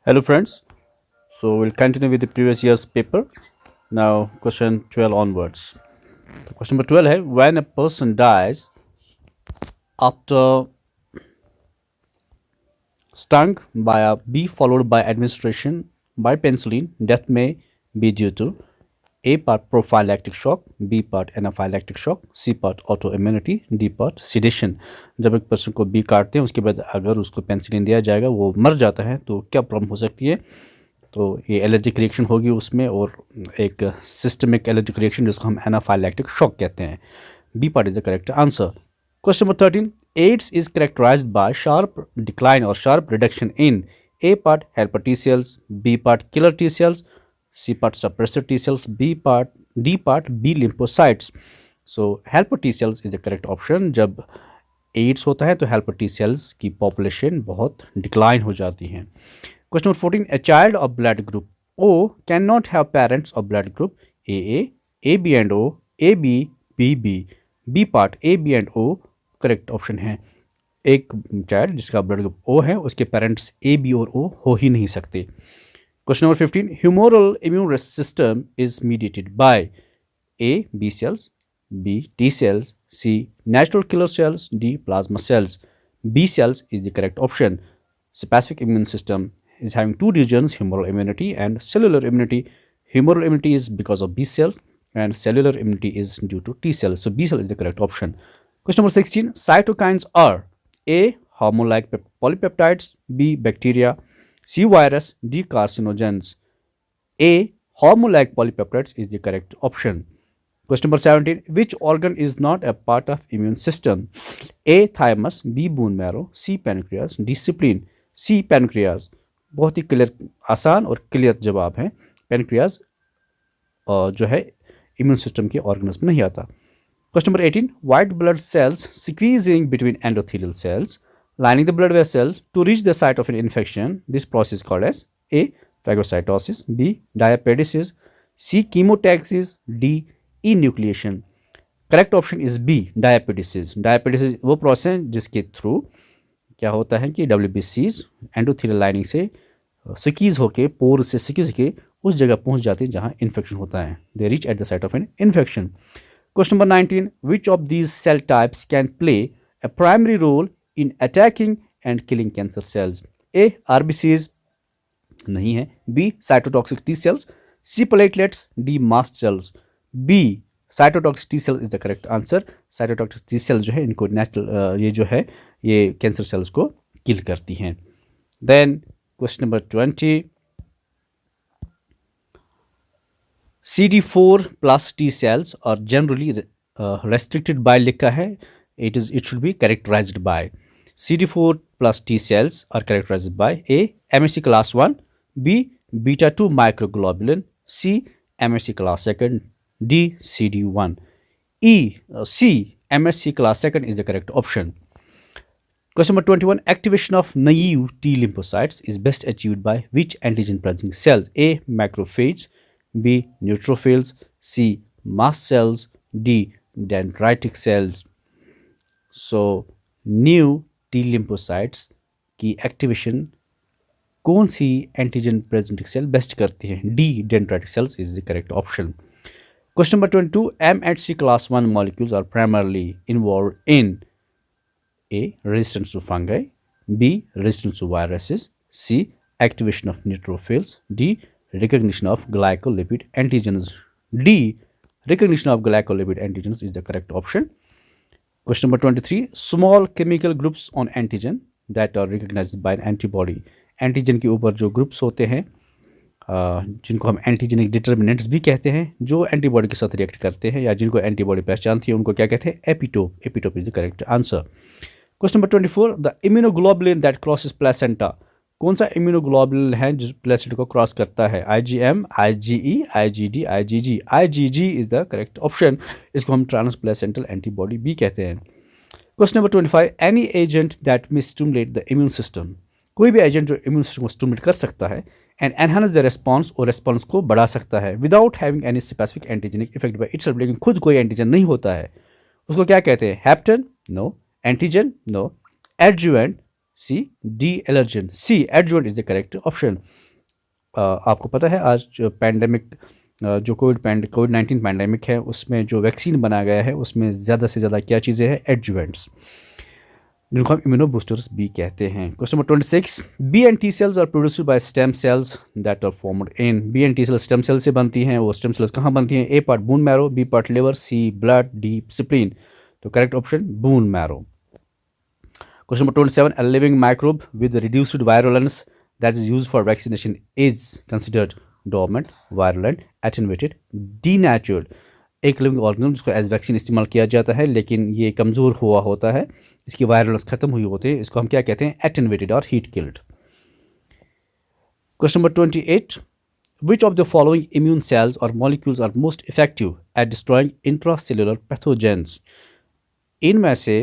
Hello friends. So we'll continue with the previous year's paper. Now question 12 onwards. So question number 12 है when a person dies after stung by a bee followed by administration by penicillin, death may be due to A part prophylactic shock, B part anaphylactic shock, C part autoimmunity, D part sedation. जब एक person को B काटते हैं उसके बाद अगर उसको penicillin दिया जाएगा वो मर जाता है तो क्या प्रॉब्लम हो सकती है। तो ये एलर्जिक रिएक्शन होगी उसमें और एक सिस्टमिक एलर्जिक रिएक्शन जिसको हम एनाफाइलैक्टिक शॉक कहते हैं। B part is the correct answer. Question number 13 AIDS is characterized by sharp decline और sharp reduction in a part helper T cells, B part killer T cells, C part suppressor T cells, D part B lymphocytes. So helper T cells is the correct option. जब AIDS होता है तो helper T cells की population बहुत decline हो जाती है। Question number 14. A child of blood group O cannot have parents of blood group AA, AB and O, AB, BB. B part A, B and O correct option है। एक child जिसका blood group O है उसके parents A, B और O हो ही नहीं सकते। Question number 15. Humoral immune system is mediated by A, B cells, B, T cells, C, natural killer cells, D, plasma cells. B cells is the correct option. Specific immune system is having two regions, humoral immunity and cellular immunity. Humoral immunity is because of B cells and cellular immunity is due to T cells. So B cell is the correct option. Question number 16. Cytokines are A. Hormone-like polypeptides, B. Bacteria, C. Virus, D. Carcinogens. A. Hormone-like polypeptides is the correct option. Question number 17. Which organ is not a part of immune system? A. Thymus, B. Bone marrow, C. Pancreas, D. spleen. C. Pancreas. बहुत ही clear आसान और clear जवाब है। Pancreas जो है immune system के organs में नहीं आता। Question number 18. White blood cells squeezing between endothelial cells lining the blood vessels to reach the site of an infection, this process called as a phagocytosis, B diapedesis, C chemotaxis, D enucleation. Correct option is B diapedesis. Diapedesis वो process है जिसके through क्या होता है कि WBCs endothelial lining से सिकीज होके पोर से सिकीज होके उस जगह पहुंच जाते हैं जहां इन्फेक्शन होता है। They reach at the site of an infection. Question number 19. Which of these cell types can play a primary role in attacking and killing cancer cells? A RBCs नहीं है, B cytotoxic T cells, C platelets, D mast cells. B cytotoxic T cell is the correct answer. Cytotoxic T cells जो है इनको natural ये जो है ये cancer cells को किल करती हैं। Then question number 20. CD4 plus T cells और जनरली रेस्ट्रिक्टेड बाय लिखा है, it should be characterised by. CD4 plus T cells are characterised by a MSC class 1, B beta 2 microglobulin, C MSC class 2, D CD1. C MSC class 2 is the correct option. Question number 21. Activation of naive T lymphocytes is best achieved by which antigen presenting cells? A. Macrophages, B. Neutrophils, C. Mast cells, D. Dendritic cells. So new T lymphocytes की activation कौन सी antigen presenting cell best करती है? D dendritic cells is the correct option. Question number 22. MHC class 1 molecules are primarily involved in A. Resistance to fungi, B. Resistance to viruses, C. Activation of neutrophils, D. Recognition of glycolipid antigens. D. Recognition of glycolipid antigens is the correct option. Question number 23. Small chemical groups on antigen that are recognized by an antibody. Antigen के ऊपर जो groups होते हैं जिनको हम antigenic determinants भी कहते हैं, जो एंटीबॉडी के साथ रिएक्ट करते हैं या जिनको एंटीबॉडी पहचानती है उनको क्या कहते हैं? Epitope. Epitope is the correct answer. Question number 24. The immunoglobulin that crosses placenta, कौन सा इम्यूनोग्लोबुलिन है जो प्लेसेंटा को क्रॉस करता है? IgM, IgE, IgD, IgG। IgG is the correct option. इसको हम ट्रांस प्लेसेंटल एंटीबॉडी भी कहते हैं। Question number 25. Any agent that may stimulate the immune system, कोई भी एजेंट जो इम्यून सिस्टम को स्टिमुलेट कर सकता है एंड एनहांस द रेस्पॉन्स और रेस्पॉन्स को बढ़ा सकता है without having any specific antigenic effect by itself, लेकिन खुद कोई एंटीजन नहीं होता है, उसको क्या कहते हैं? Hapten no, antigen no, adjuvant C, D allergen, C adjuvant is the correct option. आपको पता है आज पैंडेमिक जो कोविड 19 पैंडेमिक है उसमें जो वैक्सीन बनाया गया है उसमें ज़्यादा से ज़्यादा क्या चीज़ें हैं, एडजुवेंट्स, जिनको हम इम्यूनो बूस्टर्स भी कहते हैं। Question number 26, B and T cells are produced by stem cells that are formed in, B and T cells stem cell से बनती हैं, वो स्टेम सेल्स कहाँ बनती हैं, A part bone marrow, B part liver, C blood, D spleen. तो correct option bone marrow. Question number 27, a living microbe with reduced virulence that is used for vaccination is considered dormant, virulent, attenuated, denatured। एक living organism जिसको as vaccine इस्तेमाल किया जाता है लेकिन ये कमज़ोर हुआ होता है, इसकी वायरलेंस खत्म हुई होती है, इसको हम क्या कहते हैं, एटेनुएटेड और heat killed. Question number 28, which of the following immune cells or molecules are most effective at destroying intracellular pathogens? इनमें से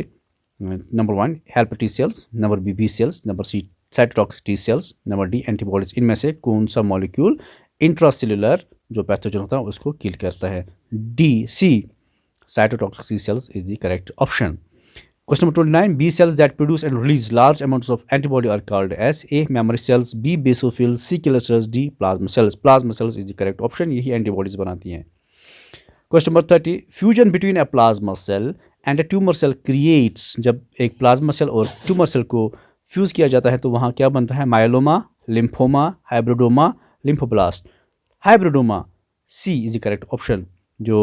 number 1 helper T cells, number B B cells, number C cytotoxic T cells, number D antibodies. इनमें से कौन सा molecule intracellular जो pathogen होता है उसको किल करता है? D C cytotoxic T cells is the correct option. Question number 29, B cells that produce and release large amounts of antibody are called as A. memory cells, B. basophils, C. killer cells, D. plasma cells. Plasma cells is the correct option, यही antibodies बनाती हैं। Question number 30, fusion between a plasma cell and a tumor cell creates, जब एक plasma cell और tumor cell को fuse किया जाता है तो वहाँ क्या बनता है? Myeloma, lymphoma, hybridoma, lymphoblast. Hybridoma, C is the correct option। जो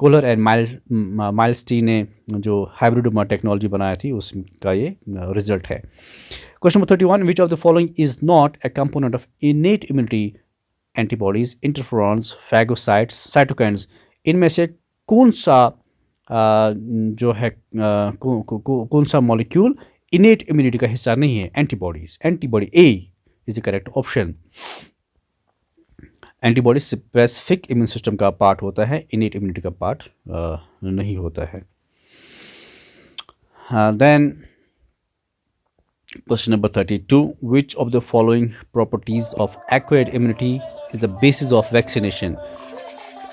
कोलर एंड माइल्स्टी ने जो हाइब्रिडोमा टेक्नोलॉजी बनाई थी उसका ये रिजल्ट है। Question number 31, which of the following is not a component of innate immunity? Antibodies, interferons, phagocytes, cytokines. इनमें से कौन सा जो है कौन सा मॉलिक्यूल इनेट इम्यूनिटी का हिस्सा नहीं है? Antibodies, antibody A is the correct option. Antibody specific immune system का पार्ट होता है, इनेट इम्यूनिटी का पार्ट नहीं होता है। Then question number 32, which of the following properties of acquired immunity is the basis of vaccination?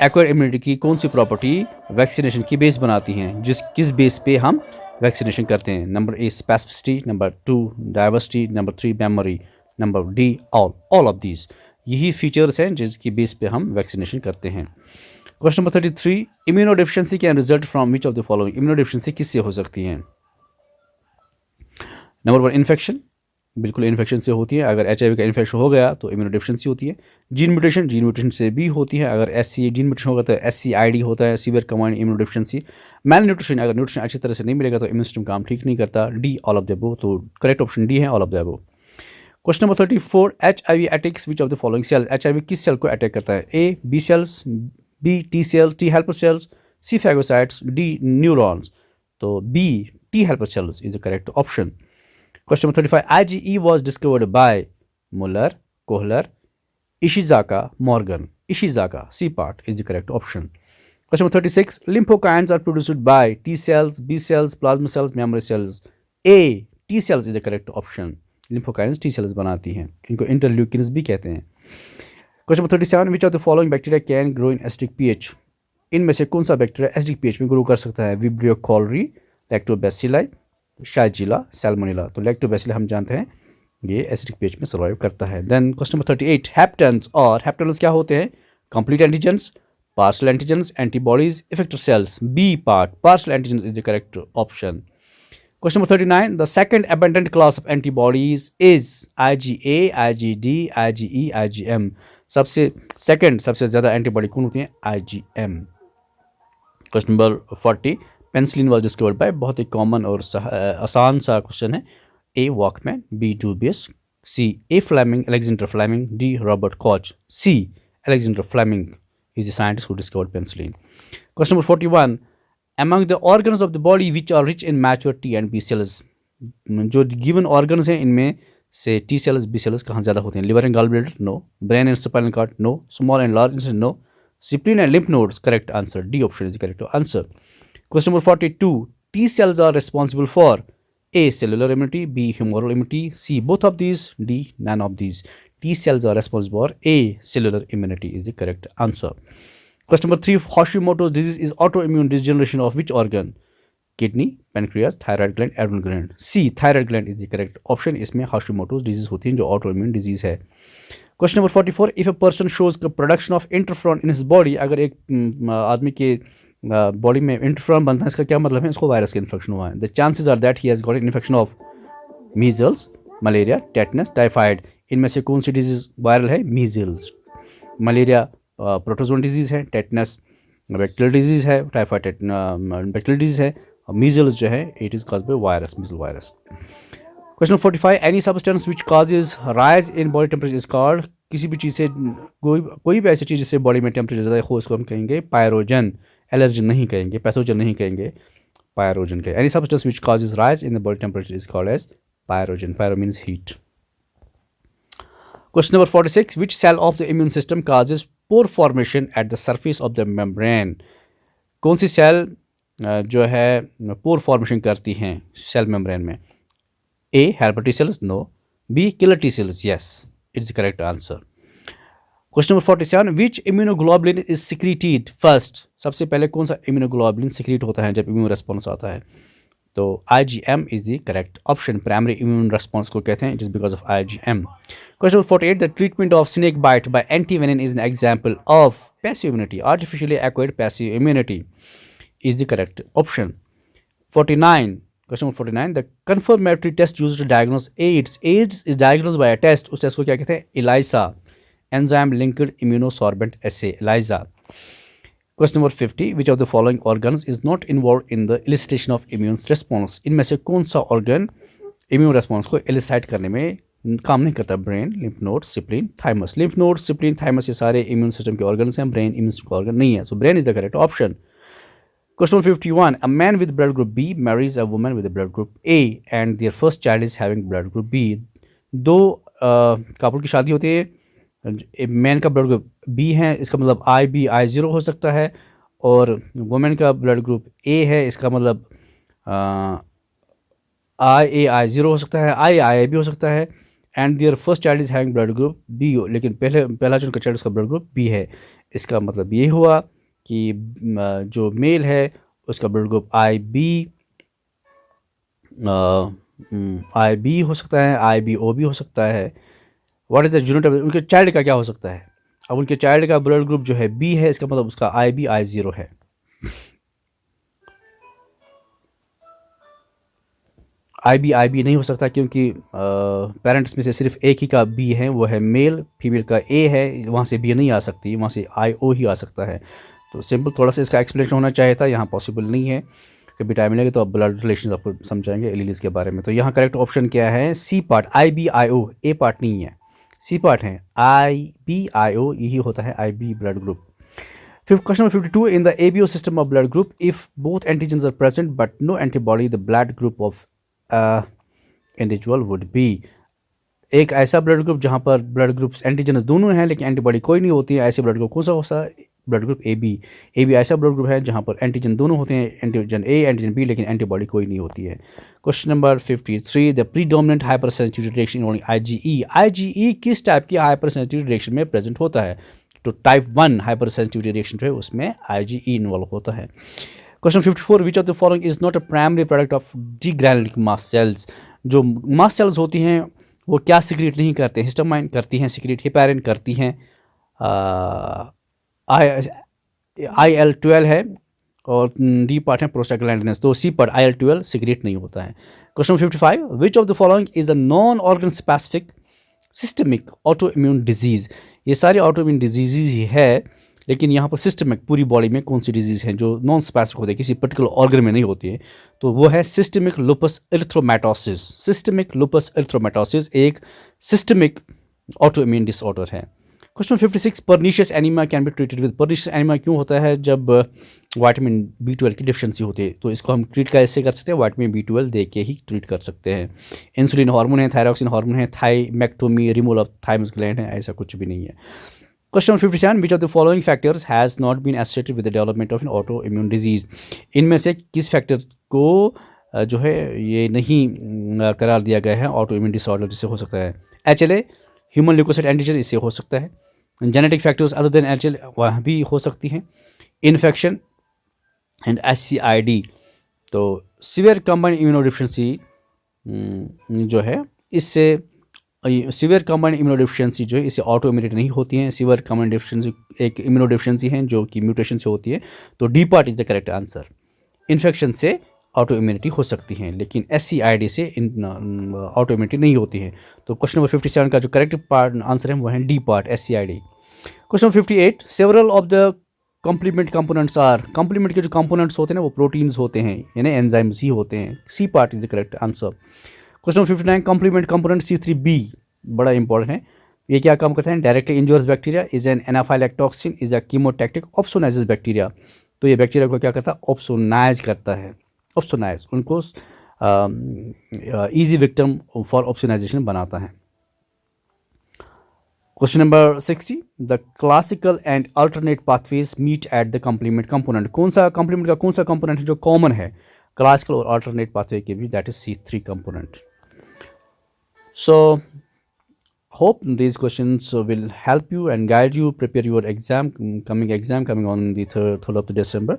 Acquired immunity की कौन सी प्रॉपर्टी वैक्सीनेशन की बेस बनाती हैं, किस बेस पे हम वैक्सीनेशन करते हैं? Number A specificity, number 2 diversity, number 3 memory, number D all of these. यही फीचर्स हैं जिसकी बेस पे हम वैक्सीनेशन करते हैं। Question number 33, immuno deficiency can result from which of the following? Immuno deficiency किससे हो सकती है? नंबर 1 इन्फेक्शन, बिल्कुल इन्फेक्शन से होती है। अगर HIV का इन्फेक्शन हो गया तो इम्यूनो डिफिशिएंसी होती है। जीन म्यूटेशन से भी होती है। अगर SCA जीन म्यूटेशन होगा तो SCID होता है, सीवियर कंबाइंड इम्यूनो डिफिशिएंसी। मैल न्यूट्रिशन, अगर न्यूट्रिशन अच्छी तरह से नहीं मिलेगा तो इम्यून सिस्टम काम ठीक नहीं करता। D all of the above, तो करेक्ट ऑप्शन डी है, all of the above. Question number 34, HIV attacks which of the following cell? HIV किस सेल को अटैक करता है? A B cells, B T cells, T helper cells, C phagocytes, D neurons. तो B T helper cells is the correct option. Question number 35, IgE was discovered by Muller, Kohler, Ishizaka, Morgan। Ishizaka, C part is the correct option। Question number 36, lymphokines are produced by T cells, B cells, plasma cells, memory cells। A T cells is the correct option। Lymphokines T cells बनाती हैं, इनको interleukins भी कहते हैं। Question number 37, which of the following bacteria can grow in acidic pH? इनमें से कौन सा बैक्टीरिया एसिडिक पीएच में ग्रो कर सकता है? Vibrio cholerae, lactobacilli, Shigella, Salmonella. तो लैक्टोबैसिलाई हम जानते हैं ये एसिडिक पीएच में सर्वाइव करता है। देन क्वेश्चन नंबर 38, हैप्टेंस और हैप्टेनल्स क्या होते हैं? Complete antigens, partial antigens, antibodies, effector cells. B part partial antigens is the correct option. Question number 39, the second abundant class of antibodies is IgA, IgD, IgE, IgM। सबसे ज़्यादा antibody कौन होती है? IgM। Question number 40, penicillin was discovered by, बहुत ही common और आसान सा क्वेश्चन है। A Waksman, B Dubos, C A Fleming, Alexander Fleming, D Robert Koch. C Alexander Fleming is the scientist who discovered penicillin. Question number 41, among the organs of the body which are rich in mature T and B cells, जो given organs हैं इनमें से T sales B sales कहाँ ज़्यादा होते हैं? Liver and gall bladder, no. Brain and spinal cord, no. Small and large intestine, no. Spleen and lymph nodes, correct answer, D option is correct answer. Question number 42, T cells are responsible for A cellular immunity, B humoral immunity, C both of these, D none of these। T cells are responsible for A cellular immunity is the correct answer। Question number 3, Hashimoto's disease is autoimmune degeneration of which organ? Kidney, pancreas, thyroid gland, adrenal gland. C thyroid gland is the correct option. इसमें Hashimoto's disease होती है जो autoimmune disease है। Question number 44, if a person shows production of interferon in his body, अगर एक आदमी के body में इंटरफ्रॉन बनता है, इसका क्या मतलब है? इसको वायरस का इन्फेक्शन हुआ है। The chances are that he has got an infection of measles, malaria, tetanus, typhoid. इनमें से कौन सी डिजीज वायरल है? मीजल्स। मलेरिया प्रोटोजोन डिजीज है, टेटनस बैक्टीरियल डिजीज है, टाइफाइड बैक्टीरियल डिजीज है, और मीजल्स जो है it is caused by virus, measles virus. Question 45, any substance which causes rise in body temperature is called, किसी भी चीज़ से कोई भी ऐसी चीज़ जिससे बॉडी में टेम्परेचर ज़्यादा हो उसको हम कहेंगे पायरोजन। एलर्जन नहीं कहेंगे, पैथोजन नहीं कहेंगे, पायरोजन कहेंगे। Any substance which causes rise in the body temperature is called as pyrogen. Pyro means heat. Question number 46, which cell of the immune system causes pore formation at the surface of the membrane? कौन सी cell जो है पोर formation करती हैं cell membrane में? A helper T cells, no. B killer T cells, yes, it's the correct answer. Question number 47, which immunoglobulin is secreted first? सबसे पहले कौन सा इम्यूनोग्लोबुलिन सिक्रीट होता है जब इम्यून रेस्पॉन्स आता है? तो IgM is the correct option. Primary immune response को कहते हैं, it is because of IgM। Question number 48, the treatment of snake bite by antivenin is an example of passive immunity, artificially acquired passive immunity is the correct option. 49, question number 49, the confirmatory test used to diagnose AIDS. AIDS is diagnosed by a test. उस test को क्या कहते हैं? ELISA, enzyme linked immunosorbent assay, ELISA. Question number 50, which of the following organs is not involved in the elicitation of immune response? इनमें से कौन सा organ immune response को elicite करने में काम नहीं करता? Brain, lymph node, spleen, thymus. Lymph node, spleen, thymus ये सारे इम्यून सिस्टम के ऑर्गन्स हैं, ब्रेन इम्यून सिस्टम का ऑर्गन नहीं है, so brain is the correct option. Question 51, a man with blood group B marries a woman with blood group A and their first child is having blood group B. दो couple की शादी होती है, man का blood group B है, इसका मतलब IB-I0 हो सकता है, और वुमेन का ब्लड ग्रुप A है, इसका मतलब IA-I0 हो सकता है, II-I भी हो सकता है, and their first child is having blood group B, लेकिन पहला जो उनका चाइल्ड उसका ब्लड ग्रुप B है। इसका मतलब ये हुआ कि जो मेल है उसका ब्लड ग्रुप IB हो सकता है, IBO भी हो सकता है। What is the genotype? उनके चाइल्ड का क्या हो सकता है? अब उनके चाइल्ड का ब्लड ग्रुप जो है B है, इसका मतलब उसका IB-I0 है। IB नहीं हो सकता क्योंकि पेरेंट्स में से सिर्फ एक ही का B है, वो है मेल, फीमेल का A है, वहाँ से B नहीं आ सकती, वहाँ से IO ही आ सकता है। तो सिंपल थोड़ा सा इसका एक्सप्लेनेशन होना चाहिए था, यहाँ पॉसिबल नहीं है। कभी टाइम मिलेगा तो आप ब्लड रिलेशन आपको समझाएंगे एलीलीज के बारे में। तो यहाँ करेक्ट ऑप्शन क्या है? सी पार्ट, IB-IO, ए पार्ट नहीं है, सी पार्ट है, IB-IO यही होता है IB blood group. Question number 52, in the ABO system of blood group, if both antigens are present but no antibody, the blood group of individual would be. एक ऐसा blood group जहाँ पर blood groups antigen दोनों हैं लेकिन antibody कोई नहीं होती है, ऐसे ब्लड ग्रुप कौन सा होता है? ब्लड ग्रुप AB ऐसा ब्लड ग्रुप है जहाँ पर एंटीजन दोनों होते हैं, एंटीजन A, एंटीजन B, लेकिन एंटीबॉडी कोई नहीं होती है। Question number 53, the predominant hyper sensitive reaction involving IgE किस टाइप की हाइपर सेंसिटिव रिएक्शन में प्रेजेंट होता है? तो टाइप 1 हाइपर सेंसिटिव रिएक्शन जो है उसमें IgE इन्वॉल्व होता है। Question 54, which of the following is not a primary product of degranulated mast cells? जो मास्ट सेल्स होती हैं वो क्या सिक्रीट नहीं करते? हिस्टामाइन करती हैं सिक्रीट, हेपेरिन करती हैं, IL-12 है, और डी पार्ट है प्रोस्टाग्लैंडिनस, तो सी पार्ट IL-12 सिक्रीट नहीं होता है। Question 55, which of the following is a non organ specific systemic auto immune disease? ये सारी ऑटो इम्यून डिजीज़ ही है, लेकिन यहाँ पर सिस्टमिक पूरी बॉडी में कौन सी डिजीज़ हैं जो नॉन स्पेसिफिक होती है, किसी पर्टिकुलर ऑर्गन में नहीं होती है? तो वो है सिस्टमिक लूपस एरिथ्रोमेटोसिस। सिस्टमिक लूपस एरिथ्रोमेटोसिस एक सिस्टमिक ऑटो इम्यून डिसऑर्डर है। Question 56, pernicious anaemia can be treated with. Pernicious anaemia क्यों होता है? जब विटामिन B12 की डिफिशिएंसी होती है, तो इसको हम ट्रीट कैसे कर सकते हैं? विटामिन B12 दे के ही ट्रीट कर सकते हैं। इंसुलिन हार्मोन है, थायरॉक्सिन हार्मोन है, thymectomy, removal of thymus gland है, ऐसा कुछ भी नहीं है। Question 57, which of the following factors has not been associated with the development of an autoimmune disease? इनमें से किस फैक्टर को जो है ये नहीं करार दिया गया है ऑटो इम्यून डिसऑर्डर जिससे हो सकता है? HLA, ह्यूमन ल्यूकोसाइट एंटीजन, इससे हो सकता है। Genetic factors other than HLA वह भी हो सकती हैं। इन्फेक्शन एंड SCID, तो सीवियर कंबाइंड इम्यूनोडिफिशियंसी जो है, इससे सीवियर कंबाइंड इम्यूनोडिफिशियंसी जो है इससे ऑटो इम्यूनिटी नहीं होती है। सीवियर कंबाइंड डिफिशियंसी एक इम्यूनोडिफिशियंसी है जो कि म्यूटेशन से होती है। तो D part is the correct answer. Infection से ऑटो इम्यूनिटी हो सकती है, लेकिन SCID से ऑटो इम्यूनिटी नहीं होती है। तो क्वेश्चन नंबर 57 का जो करेक्ट पार्ट आंसर है वो है D part, SCID। Question 58, several of the complement components are, complement के जो कंपोनेंट्स होते हैं ना वो प्रोटीन्स होते हैं, यानी एंजाइम्स ही होते हैं। C part is the correct answer. Question 59, complement component C3b बड़ा इंपॉर्टेंट है। ये क्या काम करते हैं? Directly injures bacteria, is an anaphylatoxin, is a chemotactic, opsonizes bacteria. तो ये बैक्टीरिया को क्या करता है? ऑप्सोनाइज करता है। ऑप्सोनाइज उनको ईजी विक्टिम फॉर ऑप्सोनाइजेशन बनाता है। Question number 60, the classical and alternate pathways meet at the complement component. कौन सा कॉम्प्लीमेंट का कौन सा कंपोनेंट है जो कॉमन है क्लासिकल और अल्टरनेट पाथवे के भी? That is C3 component. So hope these questions will help you and guide you prepare your exam, coming on the 3rd of December.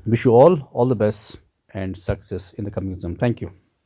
Wish you all the best and success in the coming exam. Thank you.